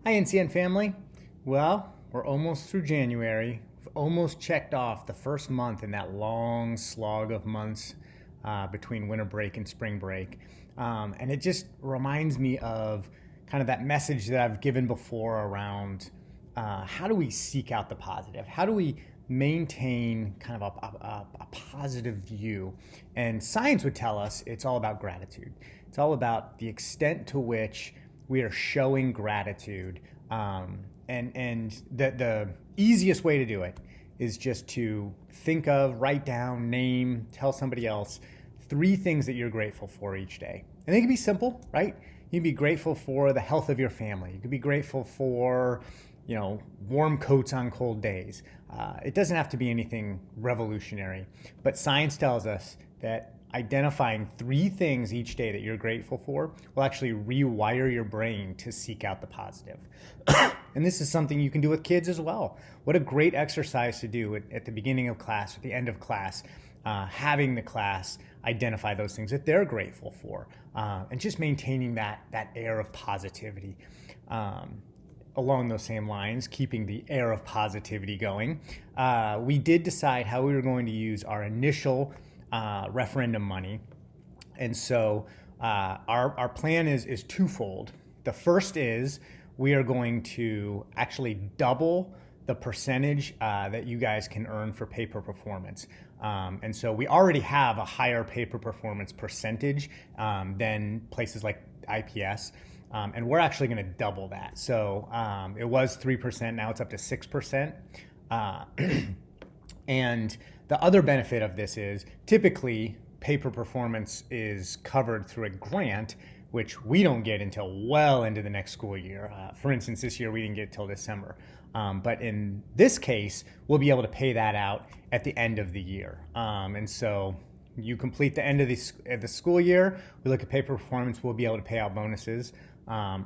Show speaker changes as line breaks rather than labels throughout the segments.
Hi, NCN family. Well, we're almost through January. We've almost checked off the first month in that long slog of months between winter break and spring break. And it just reminds me of kind of that message that I've given before around how do we seek out the positive? How do we maintain kind of a positive view? And science would tell us it's all about gratitude. It's all about the extent to which we are showing gratitude. And the easiest way to do it is just to think of, write down, name, tell somebody else 3 things that you're grateful for each day. And they can be simple, right? You can be grateful for the health of your family. You could be grateful for, warm coats on cold days. It doesn't have to be anything revolutionary, but science tells us that identifying 3 things each day that you're grateful for will actually rewire your brain to seek out the positive. And this is something you can do with kids as well. What a great exercise to do at the beginning of class, at the end of class, having the class identify those things that they're grateful for, and just maintaining that air of positivity. Along those same lines, keeping the air of positivity going, we did decide how we were going to use our initial referendum money. And so our plan is twofold. The first is we are going to actually double the percentage that you guys can earn for pay-per performance. And so we already have a higher pay-per performance percentage than places like IPS. And we're actually going to double that. So it was 3%, now it's up to 6%. And the other benefit of this is typically pay-per performance is covered through a grant, which we don't get until well into the next school year. For instance, this year we didn't get till December. But in this case, we'll be able to pay that out at the end of the year. And so you complete the end of the school year, we look at pay-per performance, we'll be able to pay out bonuses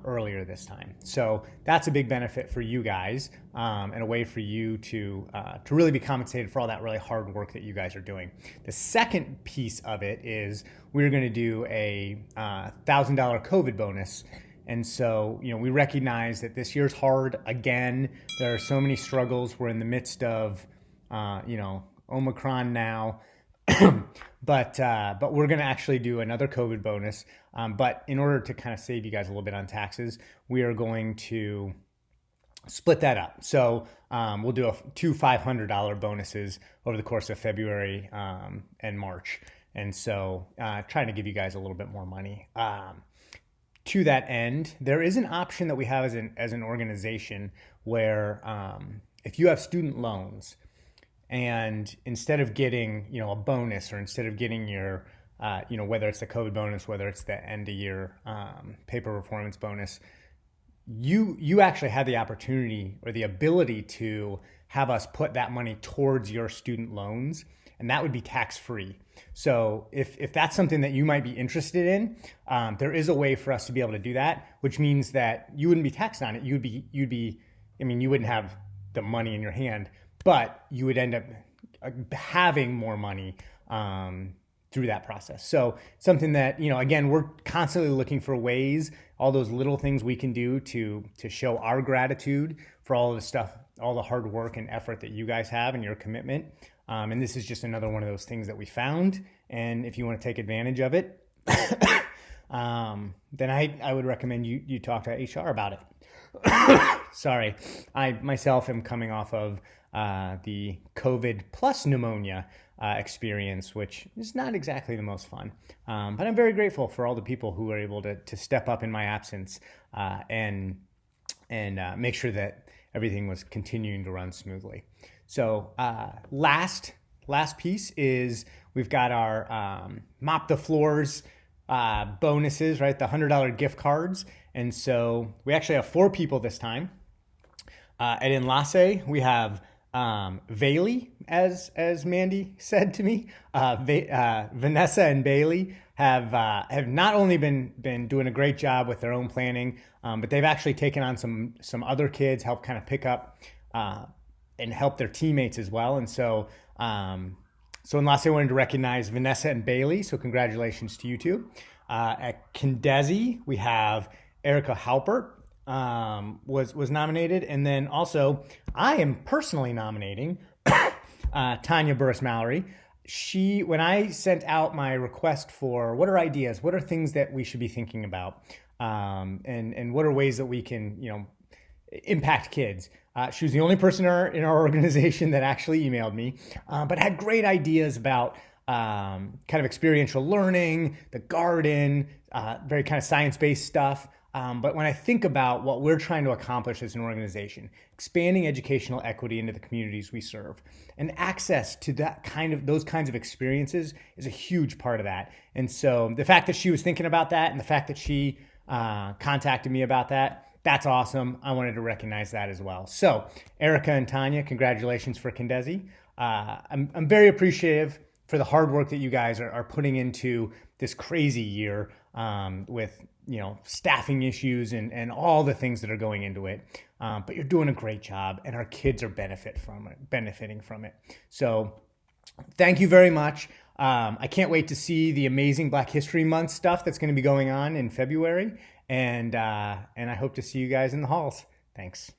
earlier this time. So that's a big benefit for you guys, and a way for you to really be compensated for all that really hard work that you guys are doing. The second piece of it is we're going to do a $1,000 COVID bonus. And so, we recognize that this year's hard. Again, there are so many struggles. We're in the midst of, Omicron now. But we're going to actually do another COVID bonus. But in order to kind of save you guys a little bit on taxes, we are going to split that up. So we'll do 2 $500 bonuses over the course of February and March. And so trying to give you guys a little bit more money. To that end, there is an option that we have as an organization where if you have student loans, and instead of getting, a bonus, or instead of getting your, whether it's the COVID bonus, whether it's the end of year pay-per performance bonus, you actually have the opportunity or the ability to have us put that money towards your student loans, and that would be tax-free. So if that's something that you might be interested in, there is a way for us to be able to do that, which means that you wouldn't be taxed on it. You wouldn't have the money in your hand, but you would end up having more money through that process. So something that, again, we're constantly looking for ways, all those little things we can do to show our gratitude for all of the stuff, all the hard work and effort that you guys have and your commitment. And this is just another one of those things that we found. And if you want to take advantage of it, then I would recommend you talk to HR about it. Sorry, I myself am coming off of the COVID plus pneumonia experience, which is not exactly the most fun. But I'm very grateful for all the people who were able to step up in my absence and make sure that everything was continuing to run smoothly. So last piece is we've got our Mop the Floors bonuses, right? The $100 gift cards. And so we actually have 4 people this time. At Enlace, we have Bailey, as Mandy said to me. Vanessa and Bailey have not only been doing a great job with their own planning, but they've actually taken on some other kids, help kind of pick up and help their teammates as well. And so Enlace wanted to recognize Vanessa and Bailey, so congratulations to you two. At Kendesi, we have Erica Halpert, was nominated, and then also I am personally nominating Tanya Burris Mallory. When I sent out my request for what are ideas, what are things that we should be thinking about, and what are ways that we can impact kids. She was the only person in our organization that actually emailed me, but had great ideas about kind of experiential learning, the garden, very kind of science-based stuff. But when I think about what we're trying to accomplish as an organization, expanding educational equity into the communities we serve, and access to those kinds of experiences is a huge part of that. And so the fact that she was thinking about that, and the fact that she contacted me about that, that's awesome. I wanted to recognize that as well. So Erica and Tanya, congratulations for Kendesi. I'm very appreciative for the hard work that you guys are putting into this crazy year with staffing issues and all the things that are going into it. But you're doing a great job, and our kids are benefiting from it. So thank you very much. I can't wait to see the amazing Black History Month stuff that's going to be going on in February, and I hope to see you guys in the halls. Thanks.